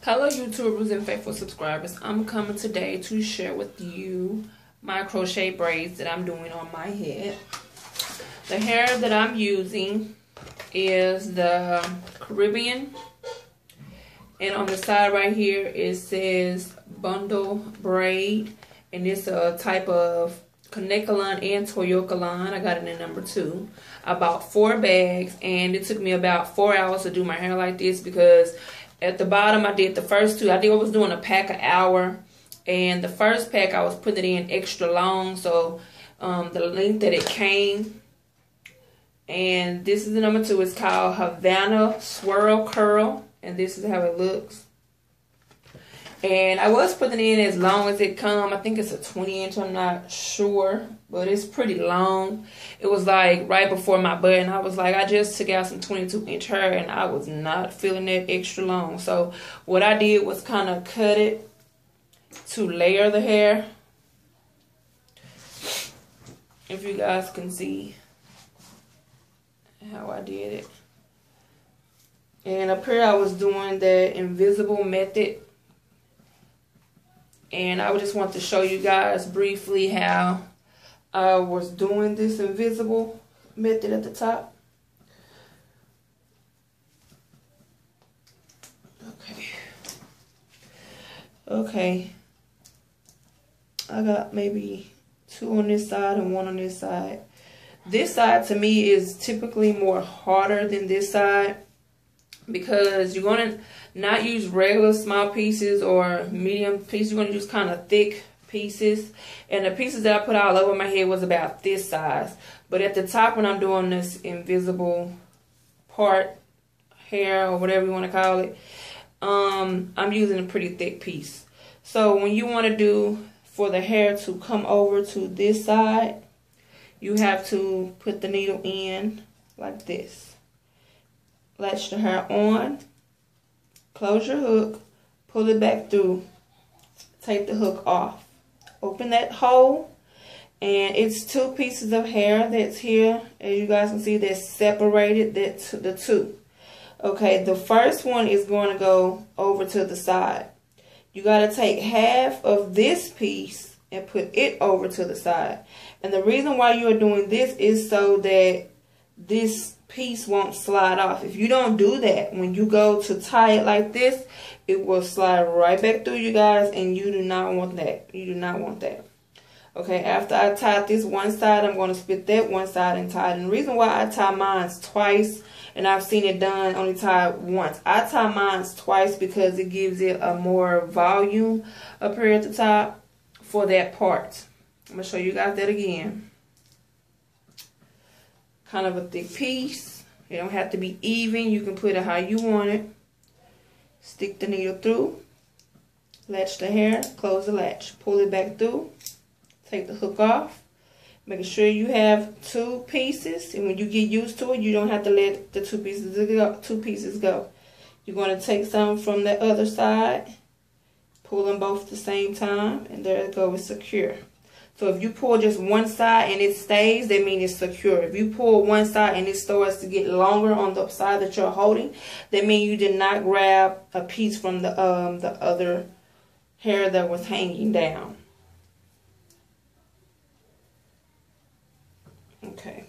Hello YouTubers and faithful subscribers. I'm coming today to share with you my crochet braids that I'm doing on my head. The hair that I'm using is the Caribbean, and on the side right here it says bundle braid, and it's a type of Kanekalon and Toyokalon. I got it in number 2. I bought 4 bags, and it took me about 4 hours to do my hair like this because at the bottom I did the first 2. I was doing a pack an hour, and the first pack I was putting it in extra long, so the length that it came. And this is the number 2. It's called Havana Swirl Curl, and this is how it looks. And I was putting it in as long as it come. I think it's a 20-inch, I'm not sure, but it's pretty long. It was like right before my butt, and I was like, I just took out some 22-inch hair, and I was not feeling that extra long. So what I did was kind of cut it to layer the hair. If you guys can see how I did it. And up here I was doing the invisible method. And I just want to show you guys briefly how I was doing this invisible method at the top. Okay. I got maybe 2 on this side and 1 on this side. This side to me is typically more harder than this side, because you're going to not use regular small pieces or medium pieces. You're going to use kind of thick pieces. And the pieces that I put all over my head was about this size. But at the top, when I'm doing this invisible part, hair, or whatever you want to call it, I'm using a pretty thick piece. So when you want to do for the hair to come over to this side, you have to put the needle in like this. Latch the hair on, close your hook, pull it back through, take the hook off, open that hole, and it's 2 pieces of hair that's here. As you guys can see, that's separated, the 2. Okay, the first one is going to go over to the side. You got to take half of this piece and put it over to the side. And the reason why you are doing this is so that this piece won't slide off. If you don't do that, when you go to tie it like this, it will slide right back through, you guys, and you do not want that. You do not want that. Okay, after I tied this one side, I'm going to split that one side and tie it. And the reason why I tie mine twice, and I've seen it done only tied once, I tie mine twice because it gives it a more volume up here at the top for that part. I'm going to show you guys that again. Kind of a thick piece. It don't have to be even. You can put it how you want it. Stick the needle through. Latch the hair. Close the latch. Pull it back through. Take the hook off. Making sure you have 2 pieces. And when you get used to it, you don't have to let the 2 pieces go. You're going to take some from the other side. Pull them both at the same time. And there it goes. It's secure. So if you pull just one side and it stays, that means it's secure. If you pull one side and it starts to get longer on the side that you're holding, that means you did not grab a piece from the other hair that was hanging down. Okay.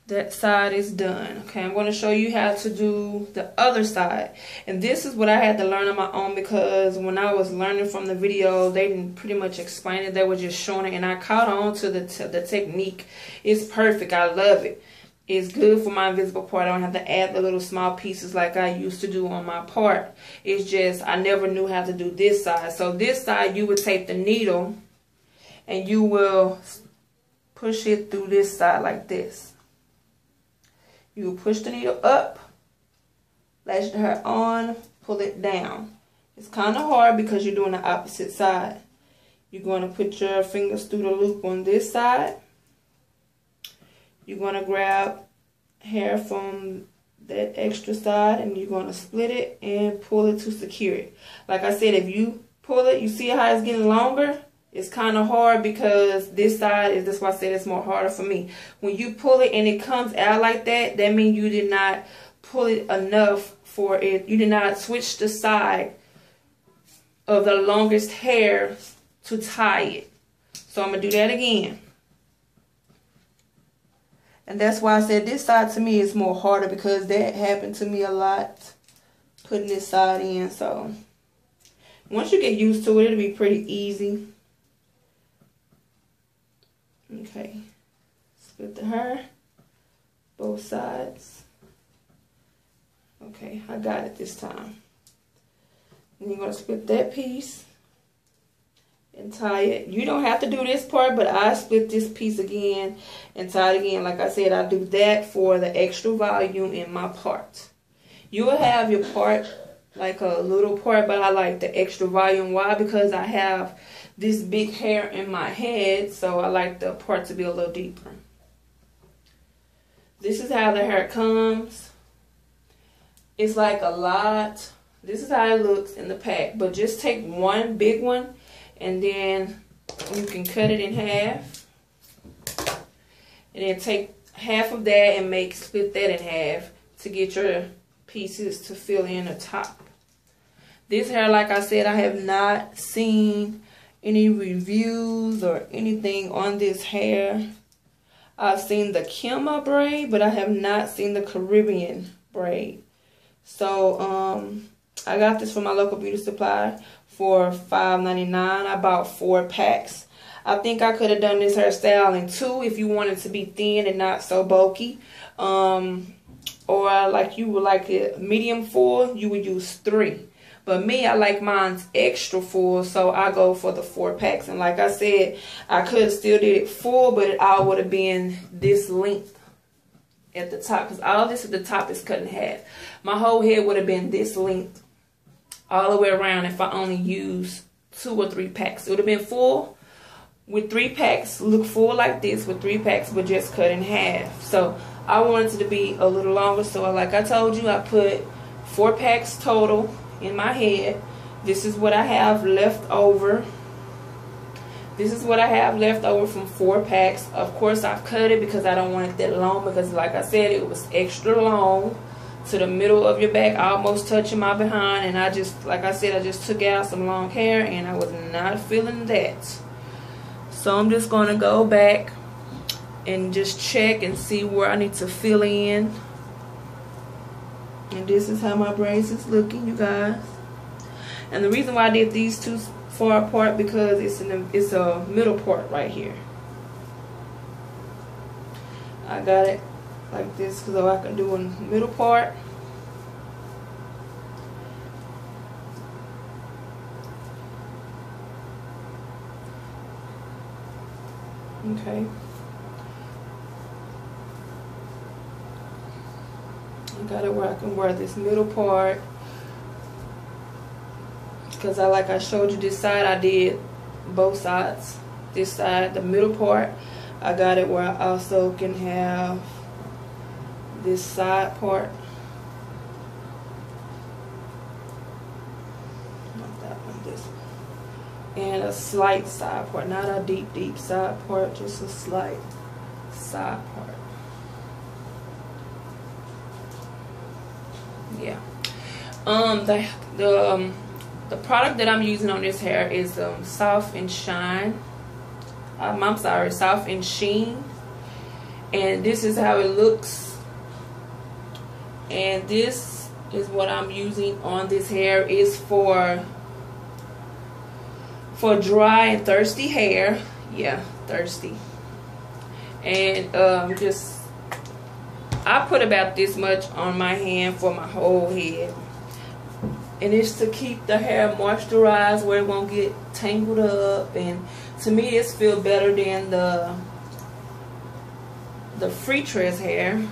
That side is done. Okay, I'm going to show you how to do the other side. And this is what I had to learn on my own, because when I was learning from the video, they didn't pretty much explain it. They were just showing it, and I caught on to the technique. It's perfect. I love it. It's good for my invisible part. I don't have to add the little small pieces like I used to do on my part. It's just I never knew how to do this side. So this side, you would take the needle and you will push it through this side like this. You push the needle up, latch the hair on, pull it down. It's kind of hard because you're doing the opposite side. You're going to put your fingers through the loop on this side. You're going to grab hair from that extra side, and you're going to split it and pull it to secure it. Like I said, if you pull it, you see how it's getting longer? It's kind of hard because this side is, that's why I said it's more harder for me. When you pull it and it comes out like that, that means you did not pull it enough for it. You did not switch the side of the longest hair to tie it. So I'm going to do that again. And that's why I said this side to me is more harder, because that happened to me a lot, putting this side in. So once you get used to it, it'll be pretty easy. Okay. Split the hair, both sides. Okay, I got it this time. And you're going to split that piece and tie it. You don't have to do this part, but I split this piece again and tie it again. Like I said, I do that for the extra volume in my part. You will have your part like a little part, but I like the extra volume. Why? Because I have this big hair in my head, so I like the part to be a little deeper. This is how the hair comes. It's like a lot. This is how it looks in the pack, but just take one big one and then you can cut it in half, and then take half of that and split that in half to get your pieces to fill in the top. This hair, like I said, I have not seen any reviews or anything on this hair. I've seen the Kima braid, but I have not seen the Caribbean braid. So I got this from my local beauty supply for $5.99. I bought 4 packs. I think I could have done this hairstyle in 2 if you wanted to be thin and not so bulky. Or like you would like it medium full, you would use 3. But me, I like mine's extra full, so I go for the 4 packs. And like I said, I could have still did it full, but it all would have been this length at the top, because all this at the top is cut in half. My whole head would have been this length all the way around if I only used 2 or 3 packs. It would have been full with 3 packs, look full like this with 3 packs, but just cut in half. So I wanted it to be a little longer, so like I told you, I put 4 packs total in my head. This is what I have left over. This is what I have left over from 4 packs. Of course, I've cut it because I don't want it that long, because like I said, it was extra long to the middle of your back, almost touching my behind. And I just, like I said, I just took out some long hair and I was not feeling that. So I'm just going to go back and just check and see where I need to fill in. And this is how my braids is looking, you guys. And the reason why I did these 2 far apart, because it's a middle part right here. I got it like this so I can do a middle part. Okay. I got it where I can wear this middle part. Because like I showed you this side, I did both sides. This side, the middle part, I got it where I also can have this side part. Not that one, this one. And a slight side part, not a deep side part, just a slight side part. Yeah. The product that I'm using on this hair is Soft and Shine. I'm sorry, Soft and Sheen. And this is how it looks. And this is what I'm using on this hair. Is for dry and thirsty hair. Yeah, thirsty. And just, I put about this much on my hand for my whole head. And it's to keep the hair moisturized where it won't get tangled up. And to me, it feels better than the free tress hair,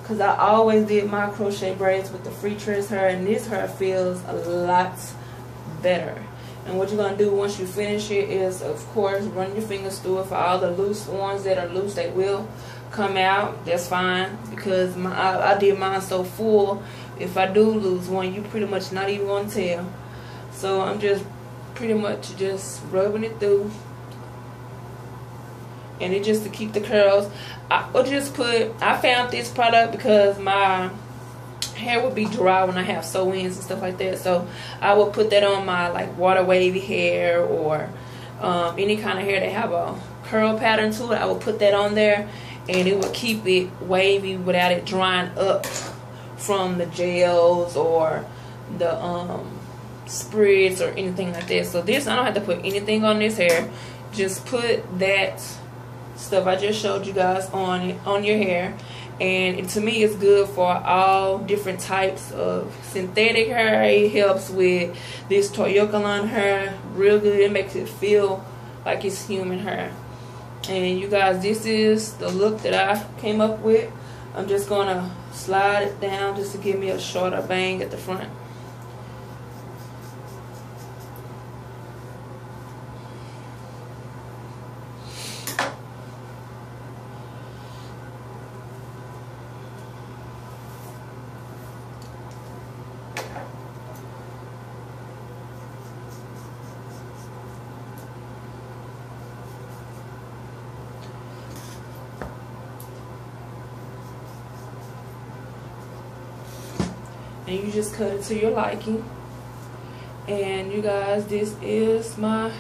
because I always did my crochet braids with the free tress hair, and this hair feels a lot better. And what you're going to do once you finish it is, of course, run your fingers through it. For all the loose ones that are loose, they will come out. That's fine, because I did mine so full. If I do lose one, you pretty much not even going to tell. So I'm just pretty much just rubbing it through. And it's just to keep the curls. I found this product because my hair would be dry when I have sew-ins and stuff like that. So I would put that on my like water wavy hair, or any kind of hair that have a curl pattern to it. I would put that on there, and it would keep it wavy without it drying up from the gels or the spritz or anything like that. So this, I don't have to put anything on this hair. Just put that stuff I just showed you guys on your hair, and to me it's good for all different types of synthetic hair. It helps with this Toyokalon hair real good. It makes it feel like it's human hair. And you guys, this is the look that I came up with. I'm just gonna slide it down just to give me a shorter bang at the front. And you just cut it to your liking. And you guys, this is my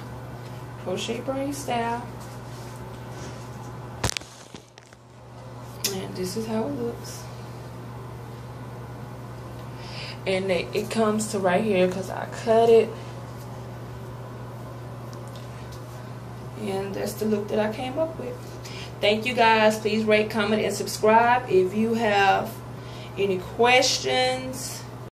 crochet braid style, and this is how it looks. And it comes to right here because I cut it, and that's the look that I came up with. Thank you guys. Please rate, comment, and subscribe. If you have any questions,